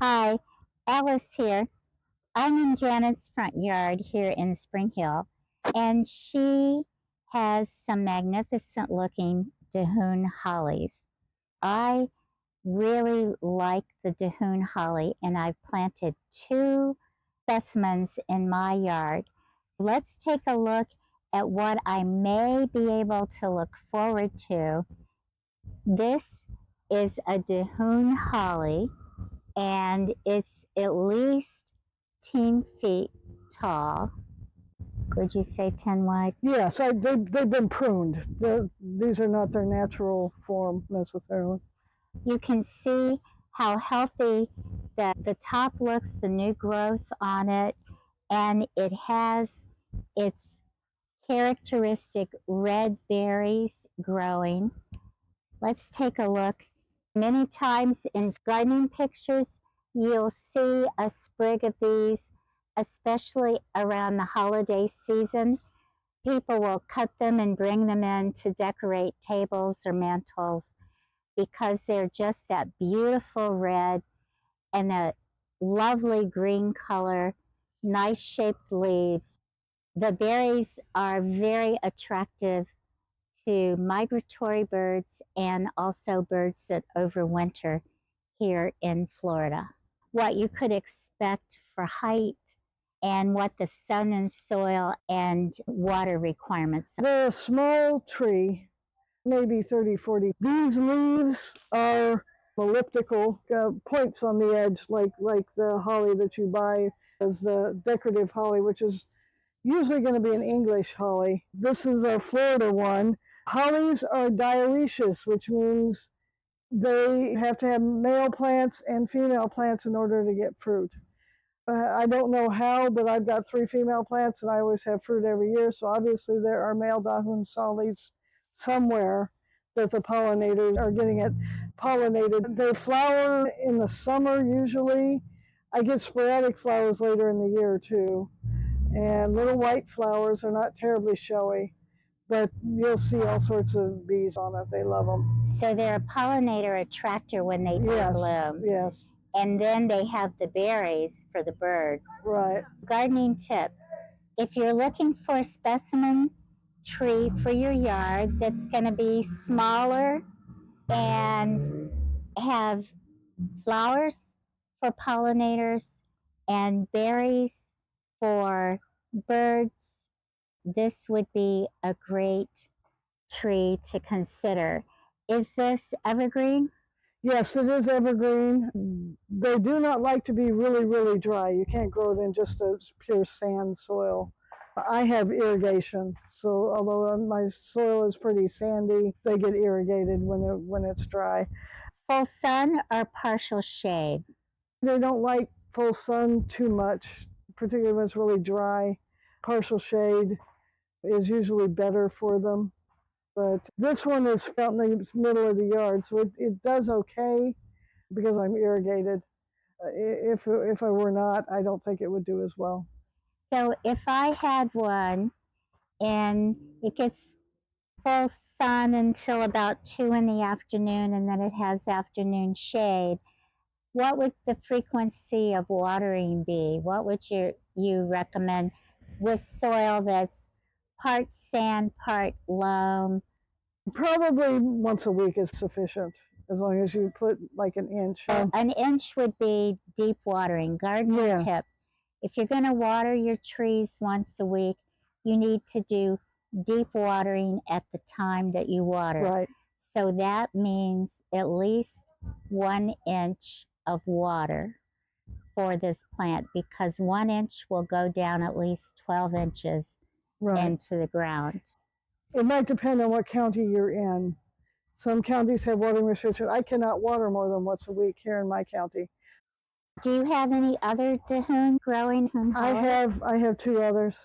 Hi, Alice here. I'm in Janet's front yard here in Spring Hill, and she has some magnificent looking Dahoon hollies. I really like the Dahoon holly, and I've planted two specimens in my yard. Let's take a look at what I may be able to look forward to. This is a Dahoon holly, and it's at least 10 feet tall. Would you say 10 wide? Yes, they've been pruned. These are not their natural form necessarily. You can see how healthy the top looks, the new growth on it, and it has its characteristic red berries growing. Let's take a look. Many times in gardening pictures, you'll see a sprig of these, especially around the holiday season. People will cut them and bring them in to decorate tables or mantels because they're just that beautiful red and a lovely green color, nice shaped leaves. The berries are very attractive to migratory birds and also birds that overwinter here in Florida. What you could expect for height and what the sun and soil and water requirements are. They're a small tree, maybe 30, 40. These leaves are elliptical, points on the edge, like the holly that you buy as the decorative holly, which is usually going to be an English holly. This is a Florida one. Hollies are dioecious, which means they have to have male plants and female plants in order to get fruit. I don't know how, but I've got 3 female plants and I always have fruit every year. So obviously there are male Dahoon solies somewhere that the pollinators are getting it pollinated. They flower in the summer usually. I get sporadic flowers later in the year too. And little white flowers are not terribly showy, but you'll see all sorts of bees on it. They love them. So they're a pollinator attractor when they bloom. Yes. And then they have the berries for the birds. Right. Gardening tip. If you're looking for a specimen tree for your yard that's going to be smaller and have flowers for pollinators and berries for birds, this would be a great tree to consider. Is this evergreen? Yes, it is evergreen. They do not like to be really, really dry. You can't grow it in just a pure sand soil. I have irrigation, so although my soil is pretty sandy, they get irrigated when it's dry. Full sun or partial shade? They don't like full sun too much, particularly when it's really dry. Partial shade is usually better for them. But this one is out in the middle of the yard, so it does okay because I'm irrigated. If I were not, I don't think it would do as well. So if I had one and it gets full sun until about 2 in the afternoon and then it has afternoon shade, what would the frequency of watering be? What would you recommend with soil that's part sand, part loam? Probably once a week is sufficient, as long as you put like an inch. An inch would be deep watering. Gardening tip. If you're going to water your trees once a week, you need to do deep watering at the time that you water. Right. So that means at least 1 inch of water for this plant, because 1 inch will go down at least 12 inches into the ground. It might depend on what county you're in. Some counties have watering restrictions. I cannot water more than once a week here in my county. Do you have any other Dahoon growing? I have 2 others.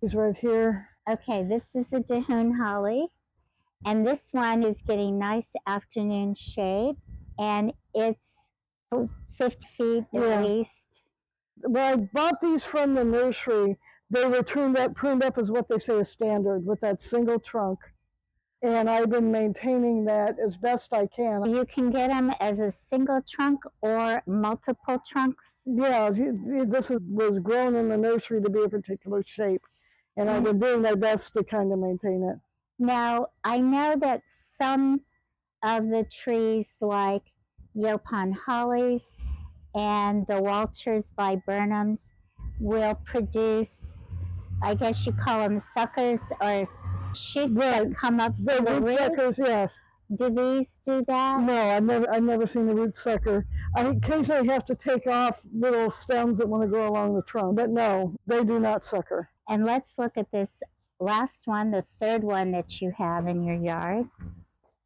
He's right here. Okay, this is a Dahoon holly, and this one is getting nice afternoon shade, and it's 50 feet at least. When I bought these from the nursery, they were pruned up as what they say is standard, with that single trunk. and I've been maintaining that as best I can. You can get them as a single trunk or multiple trunks. Yeah, this was grown in the nursery to be a particular shape, and I've been doing my best to kind of maintain it. Now, I know that some of the trees like Yopon Hollies and the Walters viburnums will produce, I guess you call them suckers or shoots that come up from the root roots. suckers, yes. Do these do that? No, I've never seen a root sucker. I occasionally have to take off little stems that want to grow along the trunk, but no, they do not sucker. And let's look at this last one, the third one that you have in your yard.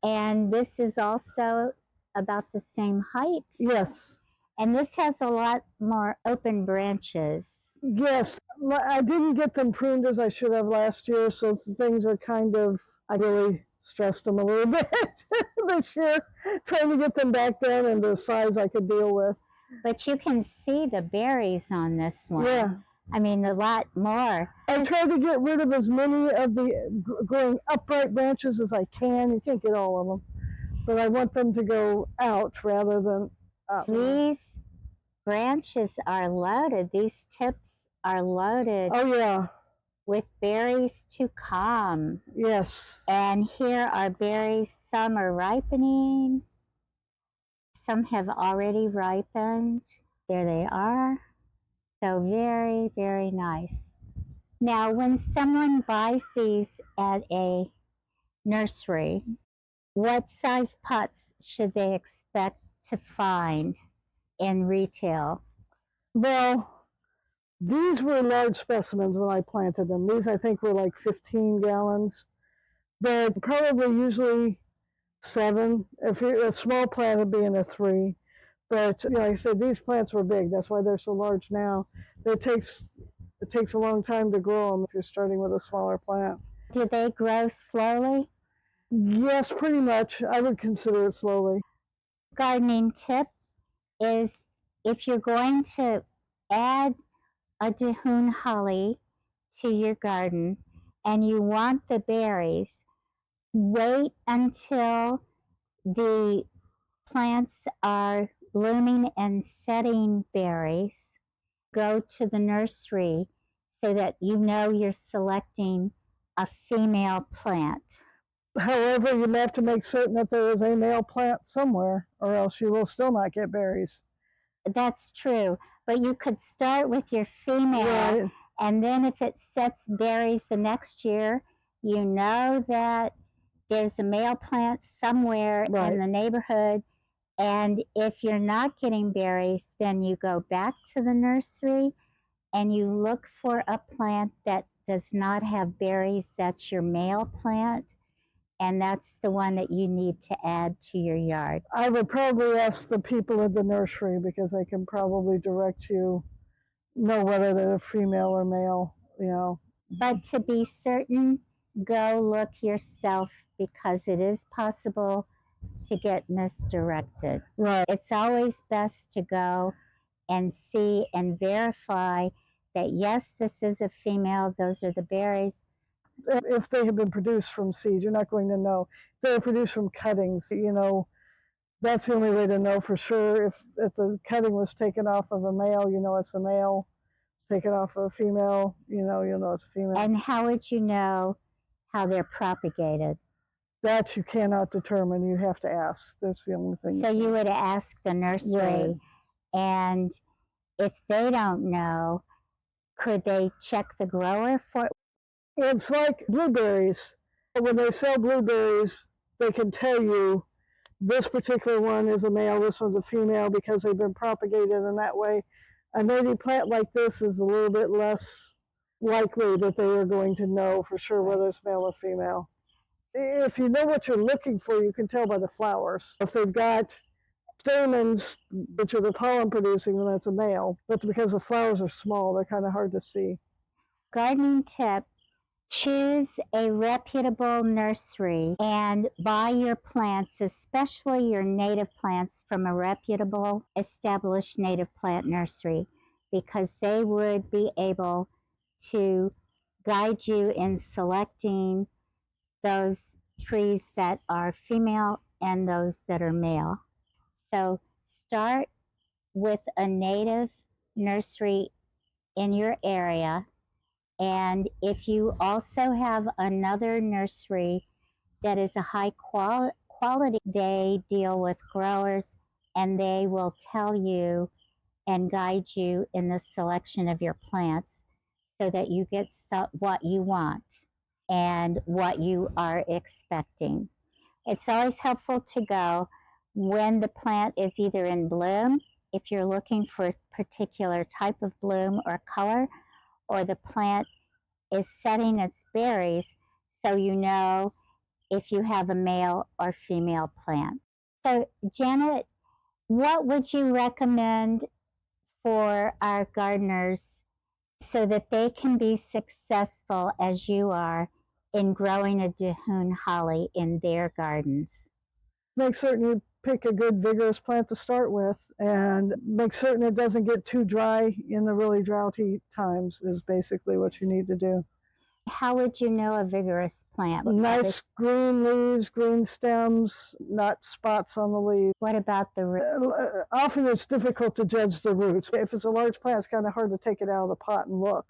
And this is also about the same height. Yes. And this has a lot more open branches. Yes, I didn't get them pruned as I should have last year, so things are kind of, I really stressed them a little bit this year, trying to get them back down into the size I could deal with. But you can see the berries on this one. Yeah. I mean, a lot more. I try to get rid of as many of the growing upright branches as I can. You can't get all of them, but I want them to go out rather than up. These branches are loaded. These tips are loaded. Oh, yeah. With berries to come. Yes. And here are berries. Some are ripening. Some have already ripened. There they are. So very, very nice. Now, when someone buys these at a nursery, what size pots should they expect to find in retail? Well, these were large specimens when I planted them. These, I think, were like 15 gallons. They're probably usually 7. If you're a small plant, it'd be in a 3. But like I said, these plants were big. That's why they're so large now. It takes a long time to grow them if you're starting with a smaller plant. Do they grow slowly? Yes, pretty much. I would consider it slowly. Gardening tip is if you're going to add a Dahoon holly to your garden and you want the berries, wait until the plants are blooming and setting berries. Go to the nursery so that you know you're selecting a female plant. However, you have to make certain that there is a male plant somewhere, or else you will still not get berries. That's true, but you could start with your female, right. And then if it sets berries the next year, you know that there's a male plant somewhere right. in the neighborhood. And if you're not getting berries, then you go back to the nursery and you look for a plant that does not have berries. That's your male plant. And that's the one that you need to add to your yard. I would probably ask the people at the nursery because they can probably direct you, know whether they're female or male, you know. But to be certain, go look yourself because it is possible to get misdirected. Right. It's always best to go and see and verify that yes, this is a female, those are the berries. If they have been produced from seeds, you're not going to know. If they're produced from cuttings, you know, that's the only way to know for sure. If the cutting was taken off of a male, you know it's a male. Taken off of a female, you'll know it's a female. And how would you know how they're propagated? That you cannot determine. You have to ask. That's the only thing. So you would ask the nursery, right. And if they don't know, could they check the grower for? It's like blueberries. When they sell blueberries, they can tell you this particular one is a male, this one's a female because they've been propagated in that way. A native plant like this is a little bit less likely that they are going to know for sure whether it's male or female. If you know what you're looking for, you can tell by the flowers. If they've got stamens, which are the pollen producing, then that's a male. But because the flowers are small, they're kind of hard to see. Gardening tip, choose a reputable nursery and buy your plants, especially your native plants, from a reputable, established native plant nursery because they would be able to guide you in selecting those trees that are female and those that are male. So start with a native nursery in your area. And if you also have another nursery that is a high quality, they deal with growers and they will tell you and guide you in the selection of your plants so that you get what you want and what you are expecting. It's always helpful to go when the plant is either in bloom, if you're looking for a particular type of bloom or color, or the plant is setting its berries so you know if you have a male or female plant. So, Janet, what would you recommend for our gardeners so that they can be successful as you are in growing a Dahoon holly in their gardens? Make certain you pick a good vigorous plant to start with, and make certain it doesn't get too dry in the really droughty times is basically what you need to do. How would you know a vigorous plant? Nice green leaves, green stems, not spots on the leaves. What about the roots? Often it's difficult to judge the roots. If it's a large plant, it's kind of hard to take it out of the pot and look.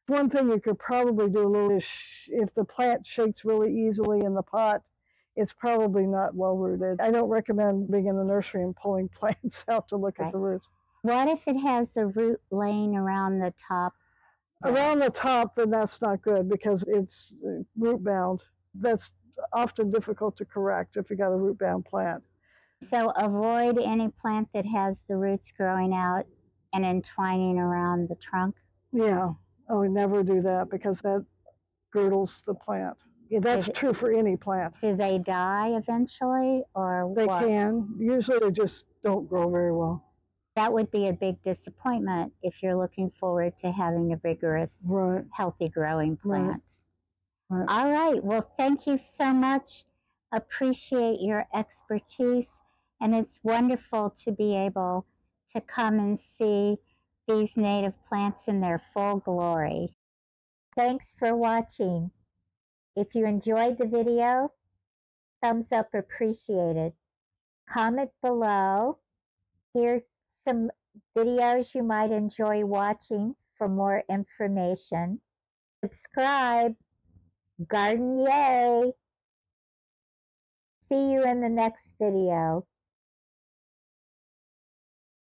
One thing you could probably do a little is if the plant shakes really easily in the pot, it's probably not well rooted. I don't recommend being in the nursery and pulling plants out to look at the roots. What if it has a root laying around the top? Around the top, then that's not good because it's root bound. That's often difficult to correct if you got a root bound plant. So avoid any plant that has the roots growing out and entwining around the trunk. Yeah, I would never do that because that girdles the plant. Yeah, that's true for any plant. Do they die eventually, or They what? can. Usually they just don't grow very well. That would be a big disappointment if you're looking forward to having a vigorous, healthy growing plant. Right. All right. Well, thank you so much. Appreciate your expertise. And it's wonderful to be able to come and see these native plants in their full glory. Thanks for watching. If you enjoyed the video, thumbs up appreciated. Comment below. Here's some videos you might enjoy watching for more information. Subscribe. Garden Yay! See you in the next video.